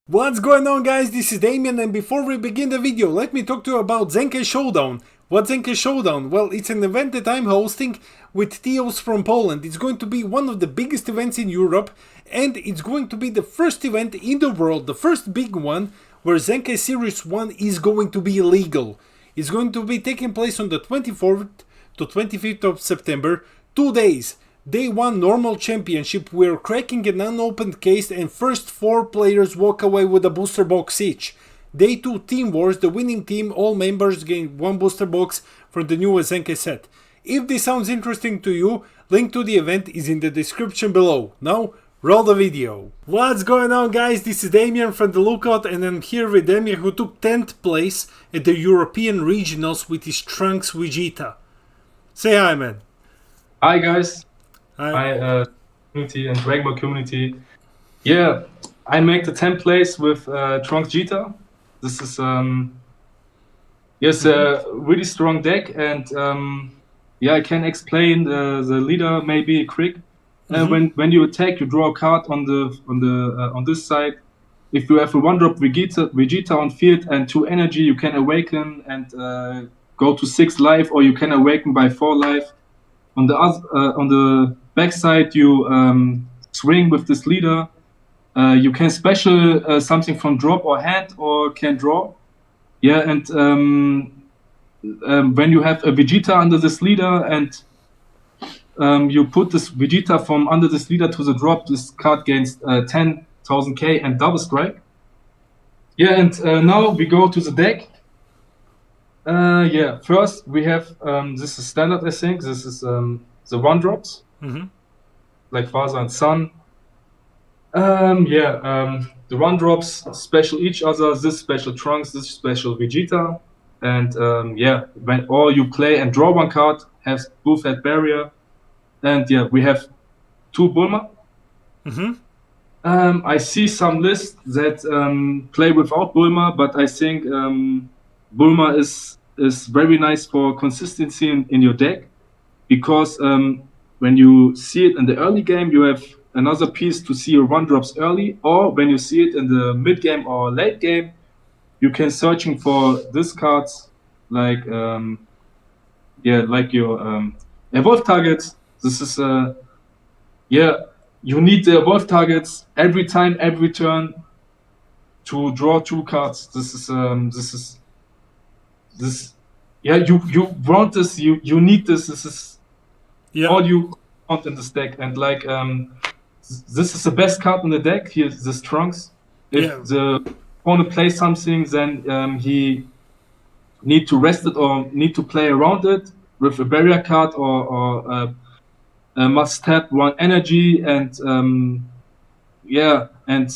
What's going on, guys? This is Damien, and before we begin the video, let me talk to you about Zenkai Showdown. What's Zenkai Showdown? Well, it's an event that I'm hosting with Tios from Poland. It's going to be one of the biggest events in Europe, and it's going to be the first event in the world, the first big one, where Zenkai Series 1 is going to be legal. It's going to be taking place on the 24th to 25th of September, 2 days. Day 1 normal championship, we're cracking an unopened case and first 4 players walk away with a booster box each. Day 2 team wars, the winning team, all members gain 1 booster box from the new Zenkai set. If this sounds interesting to you, link to the event is in the description below. Now, roll the video. What's going on, guys? This is Damien from the Lookout, and I'm here with Demir, who took 10th place at the European Regionals with his Trunks Vegeta. Say hi, man. Hi guys. Hi. Hi community and Dragon Ball community. Yeah, I make the 10th place with Trunksgeta. This is yes, a really strong deck, and yeah, I can explain the leader maybe quick. When you attack, you draw a card on this side. If you have a 1-drop Vegeta on field and 2 energy, you can awaken and go to 6 life, or you can awaken by 4 life. On the backside, you swing with this leader. You can special something from drop or hand, or can draw. Yeah, and when you have a Vegeta under this leader and you put this Vegeta from under this leader to the drop, this card gains 10,000k and double strike. Yeah, and now we go to the deck. Yeah, first we have this is standard, I think. This is the 1-drops, like Father and Son. The 1-drops special each other. This special Trunks, this special Vegeta, and yeah, when all you play and draw 1 card, have both that barrier, and yeah, we have 2 Bulma. I see some lists that play without Bulma, but I think Bulma is very nice for consistency in your deck, because when you see it in the early game, you have another piece to see your 1-drops early, or when you see it in the mid game or late game, you can searching for these cards like like your evolve targets. This is yeah, you need the evolve targets every time, every turn to draw 2 cards. This yeah, you want this, you need this. This is all you want in this deck, and like this is the best card in the deck. Here's this Trunks. If the opponent plays something, then he need to rest it or need to play around it with a barrier card, or must tap 1 energy, and yeah, and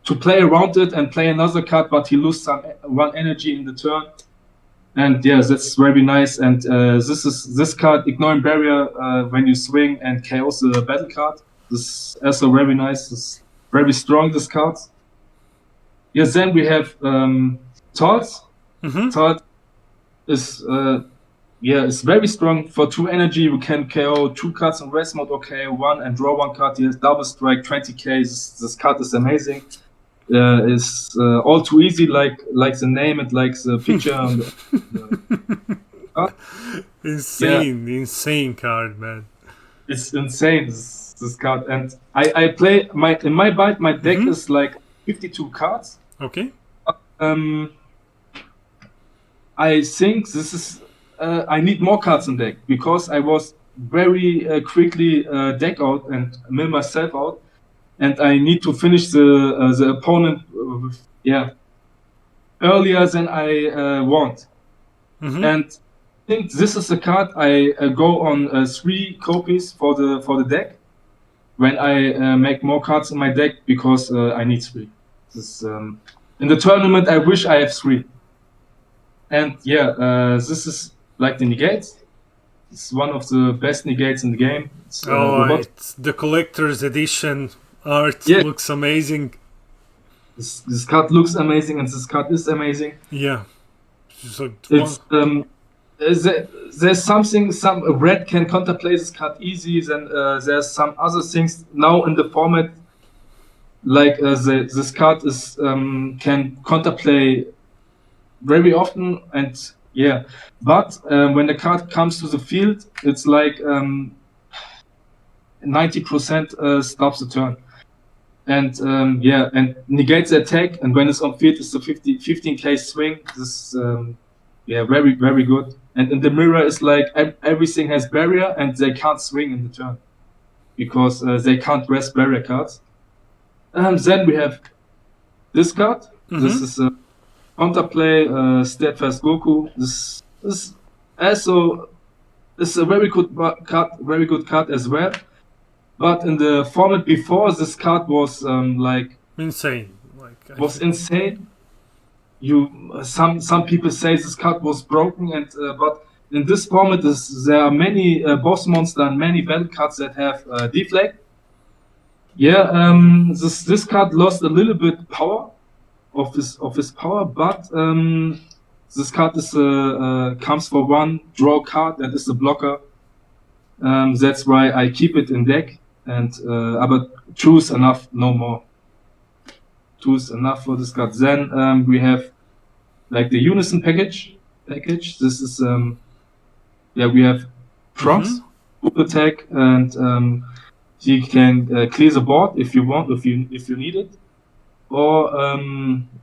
to play around it and play another card, but he loses 1 energy in the turn. And yeah, that's very nice. And this card, ignoring barrier when you swing and chaos the battle card. This is also very nice. It's very strong, this card. Yes, then we have Tart. Tart is yeah, it's very strong. For 2 energy, you can KO 2 cards in rest mode, or KO 1 and draw 1 card. He has double strike, 20k. This card is amazing. Is all too easy, like the name and like the picture. And Insane card, man. It's insane, this card. And I play in my bind, my deck is like 52 cards. Okay. I think this is I need more cards in deck, because I was very quickly deck out and mill myself out. And I need to finish the opponent earlier than I want. And I think this is the card I go on 3 copies for the deck when I make more cards in my deck, because I need 3. This, in the tournament, I wish I have 3. And yeah, this is like the negates. It's one of the best negates in the game. It's, it's the collector's edition. Art looks amazing. This card looks amazing, and this card is amazing. Yeah. So, it's, there's some red can counterplay this card easy. Then there's some other things now in the format. like this card is can counterplay very often, and yeah, but when the card comes to the field, it's like 90% stops the turn, and yeah, and negates the attack, and when it's on field, it's a 15k swing. This yeah, very very good. And in the mirror, is like everything has barrier, and they can't swing in the turn because they can't rest barrier cards. Then we have this card. This is a counterplay, Steadfast Goku. This is also a very good card as well. But in the format before, this card was like insane. Insane. Some people say this card was broken, and but in this format, there are many boss monster and many battle cards that have deflect. Yeah, this card lost a little bit power of his power, but this card is comes for one draw card that is a blocker. That's why I keep it in deck, and but choose enough, no more. Choose enough for this card. Then we have like the Unison package. This is yeah, we have Trunks, attack, and he can clear the board if you want, if you need it, or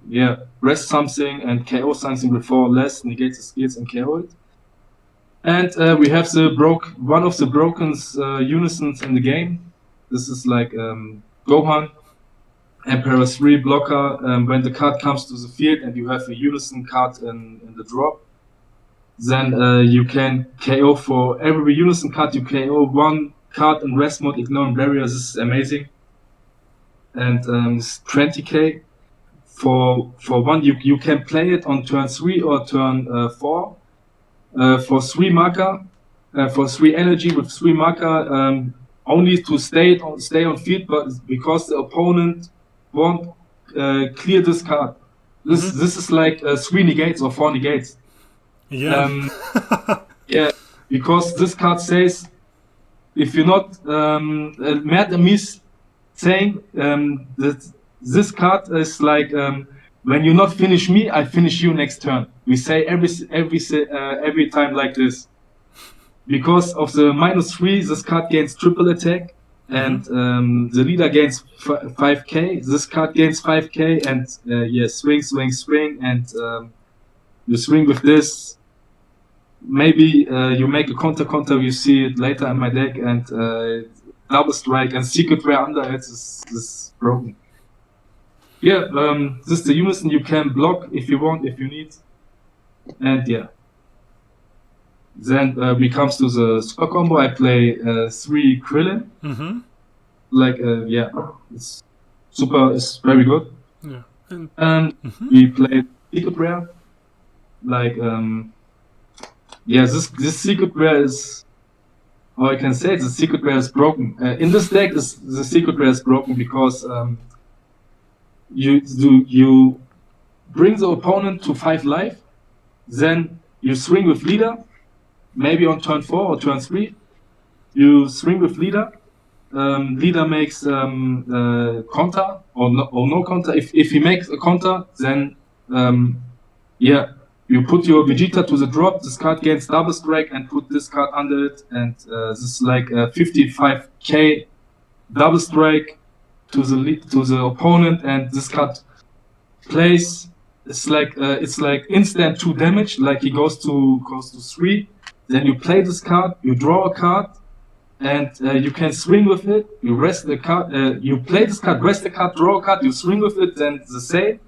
yeah, rest something and KO something before less, negate the skills and KO it. And we have one of the broken Unisons in the game. This is like Gohan, Emperor 3 blocker. When the card comes to the field and you have a Unison card in the drop, then you can KO for every Unison card. You KO one card in rest mode, ignoring barriers. This is amazing. And it's 20k for one. You can play it on turn 3 or turn 4 for 3 marker, for 3 energy with 3 marker, only to stay on field, but because the opponent won't clear this card. This is like 3 negates or 4 negates. Yeah. Yeah, because this card says, if you're not Mad Amis saying that this card is like when you not finish me, I finish you next turn. We say every time like this. Because of the -3, this card gains triple attack, and the leader gains 5k. This card gains 5k, and yeah, swing, and you swing with this. Maybe you make a counter. You see it later in my deck, and double strike and secret rare under it is broken. Yeah, this is the Unison. You can block if you want, if you need, and yeah. Then we comes to the super combo. I play 3 Krillin. Like yeah, it's super. It's very good. Yeah, and we played secret rare. Like yeah, this secret rare is, or I can say the secret rare is broken. In this deck, the secret rare is broken because you bring the opponent to 5 life, then you swing with leader, maybe on turn 4 or turn 3. You swing with leader. Leader makes counter or no counter. If he makes a counter, then yeah. You put your Vegeta to the drop, this card gains double strike, and put this card under it, and this is like 55k double strike to the opponent, and this card plays. It's like instant 2 damage, like he goes to 3. Then you play this card, you draw a card, and you can swing with it. You rest the card. You play this card, rest the card, draw a card. You swing with it, then the same.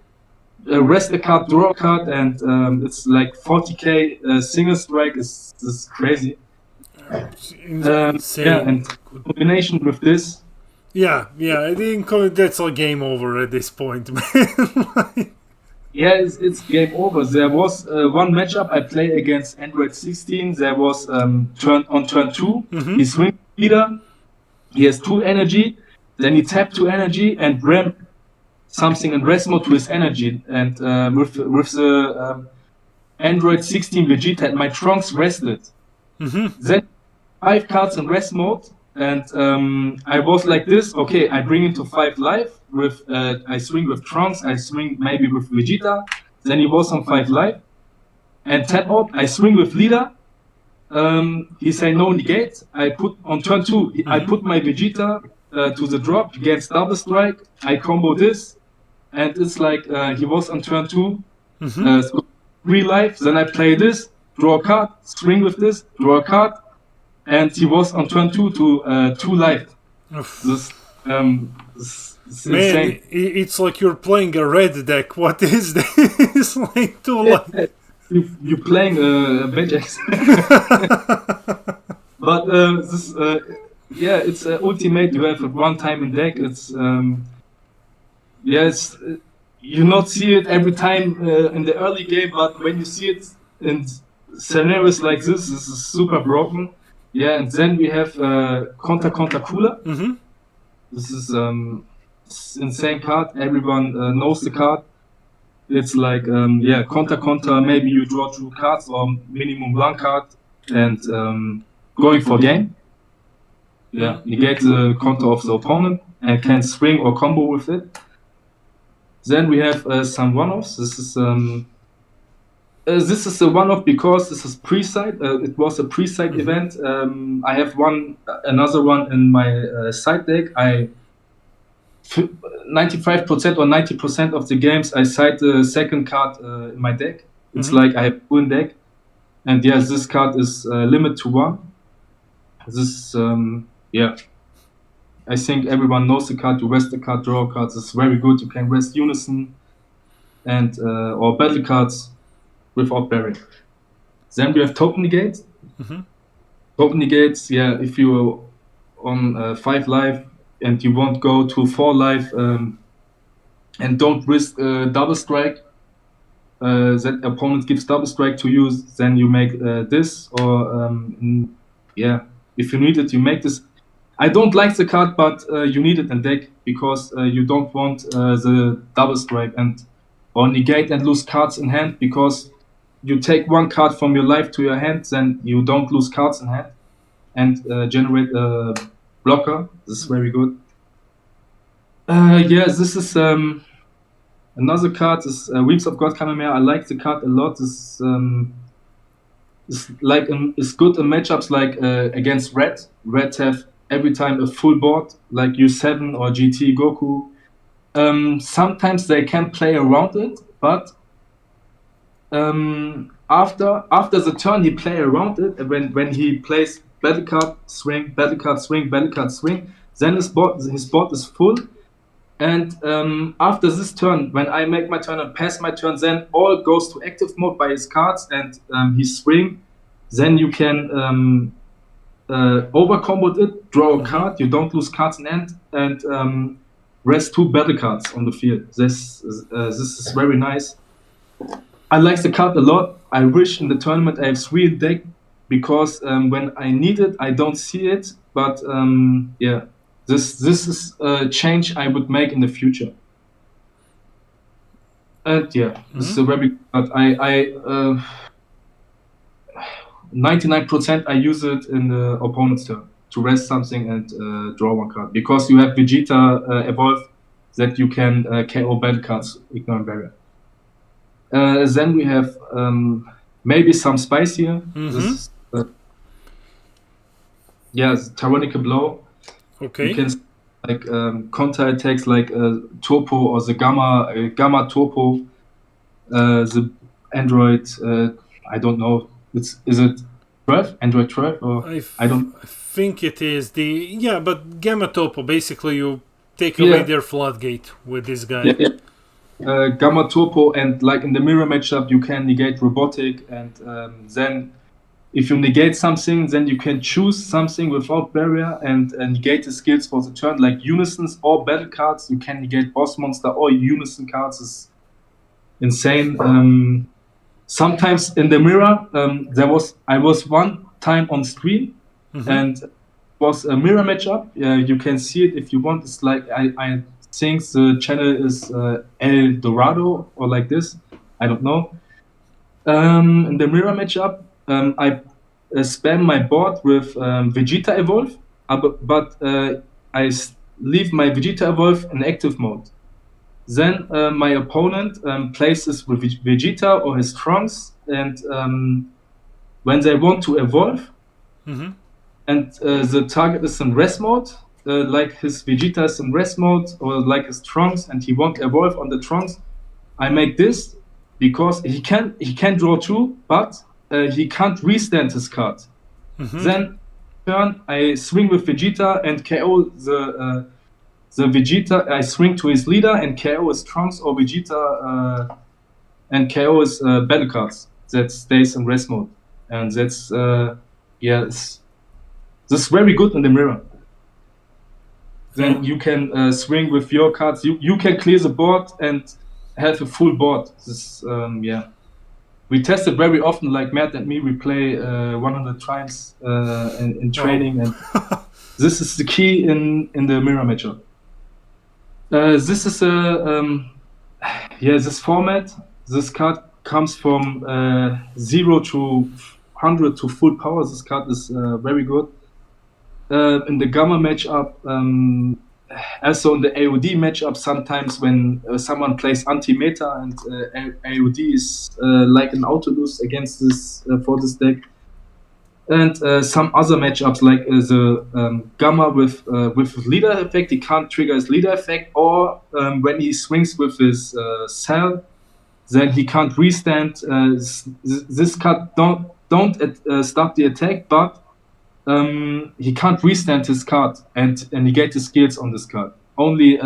Rest the card, draw a card, and it's like 40k single strike is crazy. Yeah, and combination with this. Yeah, I think that's a game over at this point, man. Yeah, it's game over. There was one matchup I played against Android 16. There was turn 2. He swings leader. He has 2 energy. Then he tapped 2 energy and ram something in rest mode to his energy, and with the Android 16 Vegeta, my Trunks rested. Then 5 cards in rest mode, and I was like this. Okay, I bring him to 5 life with I swing with Trunks, I swing maybe with Vegeta. Then he was on 5 life, and 10 up. I swing with leader. He say no negate. I put on turn 2. I put my Vegeta to the drop, gets double strike. I combo this, and it's like he was on turn 2. So 3 life. Then I play this, draw a card, swing with this, draw a card, and he was on turn 2 to 2 life. This it's Man, insane. it's like you're playing a red deck. What is this? Like 2 life. You're playing Vegex. But this, yeah, it's ultimate. You have it one time in deck. It's yes, you not see it every time in the early game, but when you see it in scenarios like this is super broken. Yeah, and then we have Contra Cooler. This is insane card. Everyone knows the card. It's like, yeah, Contra, maybe you draw 2 cards or minimum 1 card and going for game. Yeah, you get the counter of the opponent and can swing or combo with it. Then we have some one-offs. This is a one-off because this is pre-side. It was a pre-side event. I have another one in my side deck. 95% or 90% of the games I side the second card in my deck. It's like I have one deck, and yes, this card is limited to 1. This yeah, I think everyone knows the card. You rest the card, draw cards. It's very good. You can rest Unison and or battle cards without barrier. Then we have token negates. Token negates, yeah, if you're on 5 life and you won't go to 4 life and don't risk double strike, that opponent gives double strike to you, then you make this, or yeah, if you need it, you make this. I don't like the card, but you need it in deck because you don't want the double strike or negate and lose cards in hand, because you take 1 card from your life to your hand, then you don't lose cards in hand and generate a blocker. This is very good. Yeah, this is another card. Is Wings of God Can Demir. I like the card a lot. It's like it's good in matchups like against Red. Red have every time a full board like U7 or GT Goku. Sometimes they can play around it, but after the turn he play around it, when he plays battle card swing, battle card swing, battle card swing, then his board is full. And after this turn, when I make my turn and pass my turn, then all goes to active mode by his cards, and he swing. Then you can overcombo it, draw a card, you don't lose cards in end, and rest 2 battle cards on the field. This is very nice. I like the card a lot. I wish in the tournament I have 3 in deck, because when I need it, I don't see it. But yeah, this is a change I would make in the future. And yeah, this is a very good card. I 99% I use it in the opponent's turn to rest something and draw 1 card, because you have Vegeta evolve that you can KO battle cards, ignoring barrier. Then we have maybe some spice here. This is, yeah, Tyrannical Blow. Okay. You can like counter attacks like Turbo or the Gamma Turbo, the Android. I don't know. Is it 12? Android 12? Or I don't. I think it is but Gamma Topo. Basically, you take away their floodgate with this guy. Yeah. Gamma Turbo, and like in the mirror matchup, you can negate robotic, and then if you negate something, then you can choose something without barrier and negate the skills for the turn, like Unisons or battle cards. You can negate boss monster or Unison cards. Is insane. Sometimes in the mirror, I was one time on stream, and it was a mirror matchup. You can see it if you want. It's like I think the channel is El Dorado or like this. I don't know. In the mirror matchup, I spam my board with Vegeta Evolve. but leave my Vegeta evolve in active mode. Then my opponent places with Vegeta or his Trunks, and when they want to evolve, and the target is in rest mode, like his Vegeta is in rest mode, or like his Trunks, and he won't evolve on the Trunks, I make this because he can draw 2, but he can't restand his card. Then turn I swing with Vegeta and KO the Vegeta. I swing to his leader and KO his Trunks or Vegeta and KO his battle cards that stays in rest mode, and that's this is very good in the mirror. Then you can swing with your cards. You can clear the board and have a full board. This we test it very often. Like Matt and me, we play 100 times in training, and this is the key in the mirror matchup. This is this format. This card comes from 0 to 100 to full power. This card is very good. In the Gamma matchup, also in the AOD matchup, sometimes when someone plays anti-meta and AOD is like an auto-lose against this for this deck. And some other matchups like the Gamma with leader effect, he can't trigger his leader effect, or when he swings with his cell, then he can't restand. This card don't stop the attack, but he can't restand his card and negate the skills on this card. Only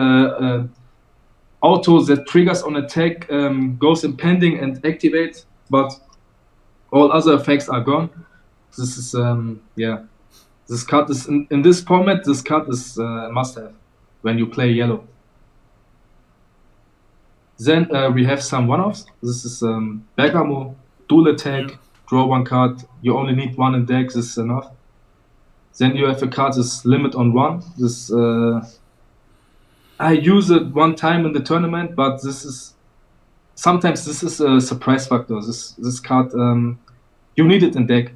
auto that triggers on attack goes impending and activates, but all other effects are gone. This is this card is in this format. This card is a must-have when you play yellow. Then we have some one-offs. This is Bergamo, dual attack, draw 1 card. You only need 1 in deck. This is enough. Then you have a card that's limit on 1. This I use it 1 time in the tournament, but sometimes this is a surprise factor. This card you need it in deck.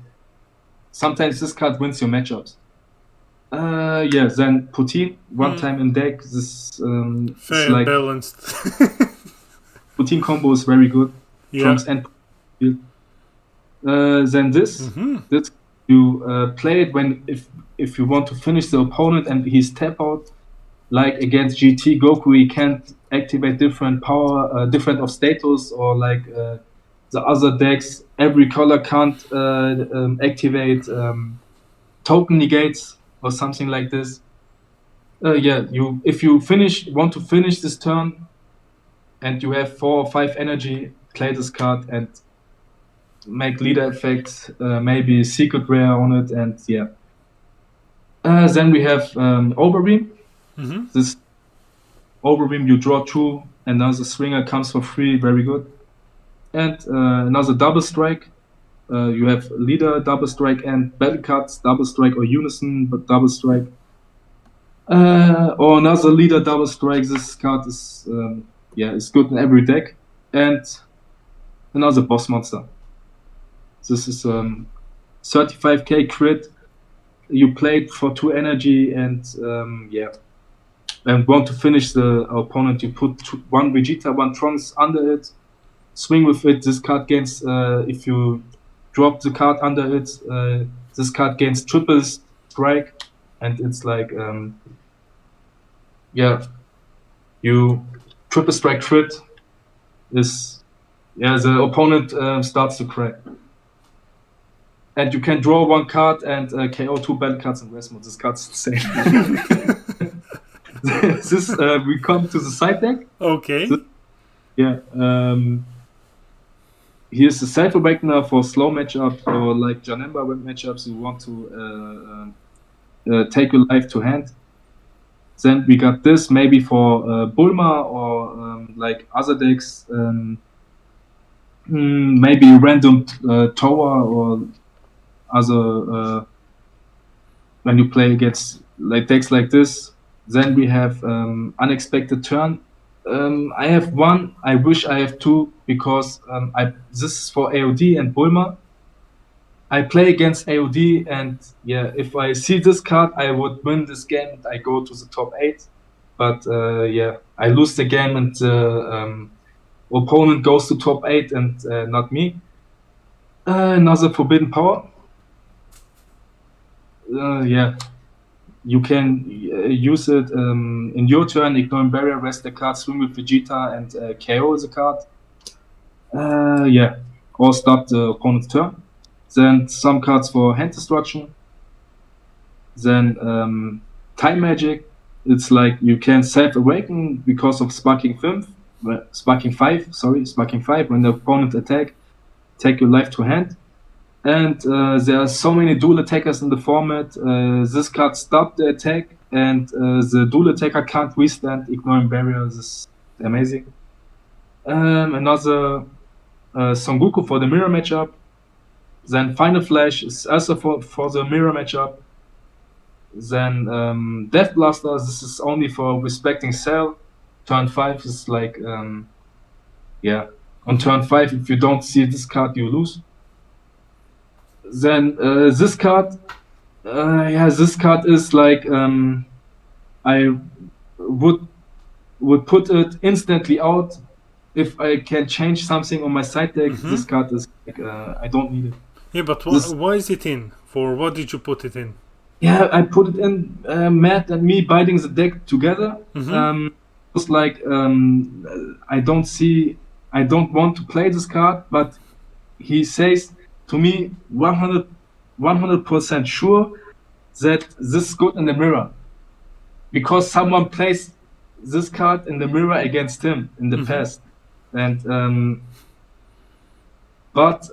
Sometimes this card wins your matchups. Then Putin 1 time in deck. This fair like balanced. Putin combo is very good. Trunks and then this you play it when if you want to finish the opponent and he's tap out, like against GT Goku, he can't activate different power, different of status, or like the other decks, every color can't activate token negates or something like this. If you want to finish this turn and you have 4 or 5 energy, play this card and make leader effects, maybe secret rare on it, and then we have Overbeam. This Overbeam, you draw 2, another swinger comes for free, very good. And another double strike. You have leader double strike and battle cards double strike, or Unison but double strike. Or another leader double strike. This card is is good in every deck. And another boss monster. This is 35k crit. You played for 2 energy and and want to finish the opponent. You put 1 Vegeta, 1 Trunks under it. Swing with it. This card gains, if you drop the card under it, this card gains triple strike, and it's like, you triple strike crit is, the opponent starts to crack. And you can draw 1 card and KO 2 battle cards in rest mode. This card's insane. We come to the side deck. Okay. Here's the Cypher Awakener for slow matchup, or like Janemba matchups you want to take your life to hand. Then we got this maybe for Bulma or like other decks, maybe random Tower or other when you play against like decks like this. Then we have Unexpected Turn. I have 1. I wish I have 2 because this is for AOD and Bulma. I play against AOD, and yeah, if I see this card, I would win this game and I go to the top 8. But yeah, I lose the game and the opponent goes to top 8 and not me. Another Forbidden Power. Yeah, you can use it in your turn, ignore barrier, rest the card, swing with Vegeta, and KO the card. Yeah, or stop the opponent's turn. Then some cards for hand destruction. Then time magic. It's like you can self-awaken because of sparking 5. When the opponent attack, take your life to hand. And there are so many dual attackers in the format. This card stopped the attack, and the dual attacker can't withstand ignoring barriers. This is amazing. Another Son Goku for the mirror matchup. Then Final Flash is also for the mirror matchup. Then Death Blaster, this is only for respecting Cell. Turn 5 is like, yeah, on turn 5, if you don't see this card, you lose. Then this card, this card is like, I would put it instantly out if I can change something on my side deck. This card is like, I don't need it. Yeah, but why is it in? For what did you put it in? Yeah, I put it in. Matt and me binding the deck together. It was like I don't want to play this card, but he says to me 100% sure that this is good in the mirror, because someone plays this card in the mirror against him in the past, and but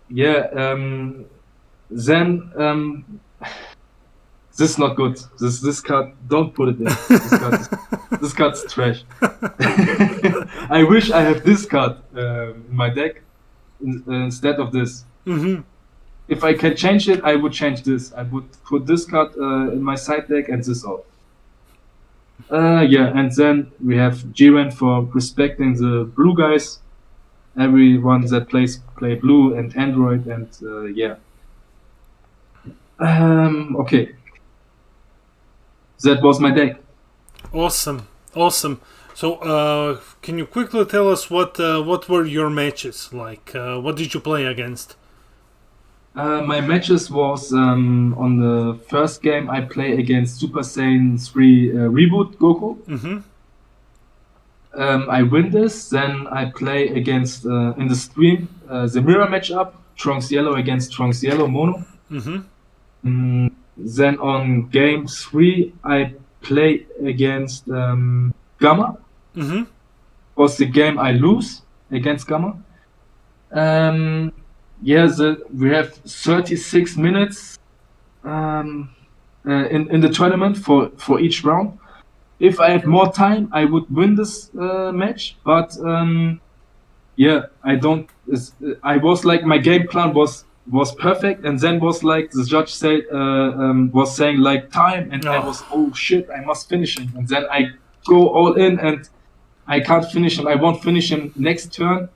yeah, then this is not good. This card, don't put it in. This card is trash. I wish I have this card in my deck instead of this. If I can change it, I would change this. I would put this card in my side deck and this out. Yeah, and then we have Jiren for respecting the blue guys. Everyone that play blue and Android, and yeah. Okay. That was my deck. Awesome. So, can you quickly tell us what were your matches like? What did you play against? My matches was on the first game I play against Super Saiyan 3 Reboot Goku. I win this. Then I play against in the stream the mirror matchup, Trunks Yellow against Trunks Yellow Mono. Then on game 3 I play against Gamma. Was the game I lose against Gamma. Yeah, we have 36 minutes in the tournament for each round. If I had more time, I would win this match, but yeah, I don't. I was like, my game plan was perfect, and then was like the judge said was saying like time, and I was, oh shit, I must finish him, and then I go all in and I can't finish him. I won't finish him next turn,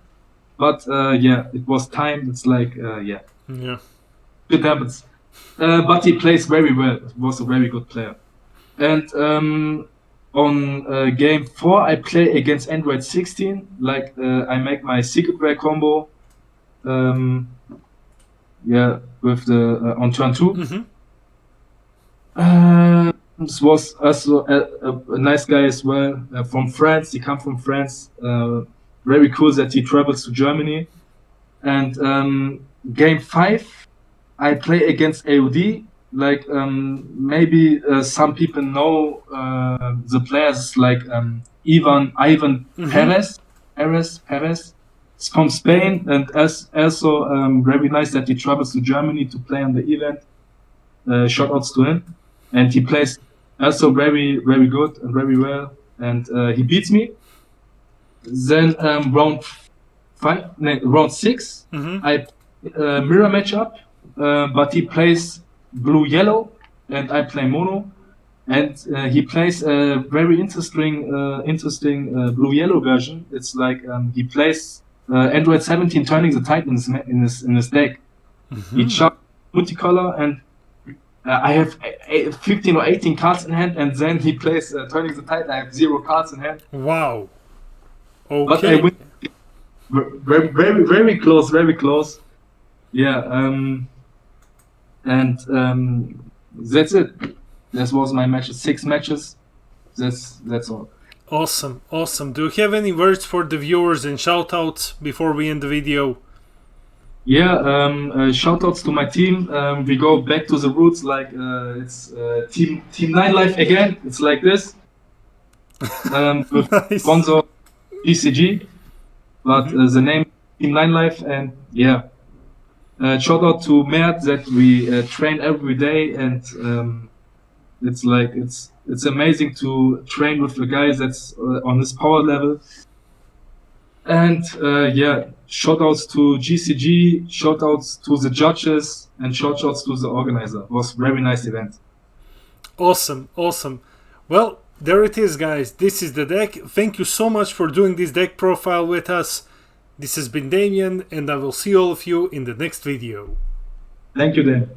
but yeah, it was time. It's like yeah, it happens. But he plays very well. He was a very good player, and on game 4 I play against Android 16. Like I make my secret rare combo. Yeah, with the on turn 2. This was also a nice guy as well, from France. He comes from France. Very cool that he travels to Germany. And game 5, I play against AOD. Like maybe some people know the players like Ivan Perez. It's from Spain, and also very nice that he travels to Germany to play on the event. Shoutouts to him, and he plays also very good and very well, and he beats me. Then round 6, I mirror matchup, but he plays blue yellow and I play mono, and he plays a very interesting blue yellow version. It's like he plays Android 17 turning the Titan in his deck. Each shot multicolor, and I have 15 or 18 cards in hand, and then he plays Turning the Tide. I have 0 cards in hand. Wow. Okay. But I win very, very, very close, very close. Yeah. And that's it. This was my matches. 6 matches. That's all. Awesome, awesome. Do you have any words for the viewers and shoutouts before we end the video? Yeah, shoutouts to my team. We go back to the roots, like it's Team 9 Life again. It's like this. With Nice. sponsor DBSCG, but the name Team 9 Life, and yeah. Shout out to Mert that we train every day, and it's like it's amazing to train with the guys that's on this power level. And yeah, shout outs to GCG, shout outs to the judges, and shout outs to the organizer. It was a very nice event. Awesome, awesome. Well, there it is, guys. This is the deck. Thank you so much for doing this deck profile with us. This has been Damien, and I will see all of you in the next video. Thank you, Dan.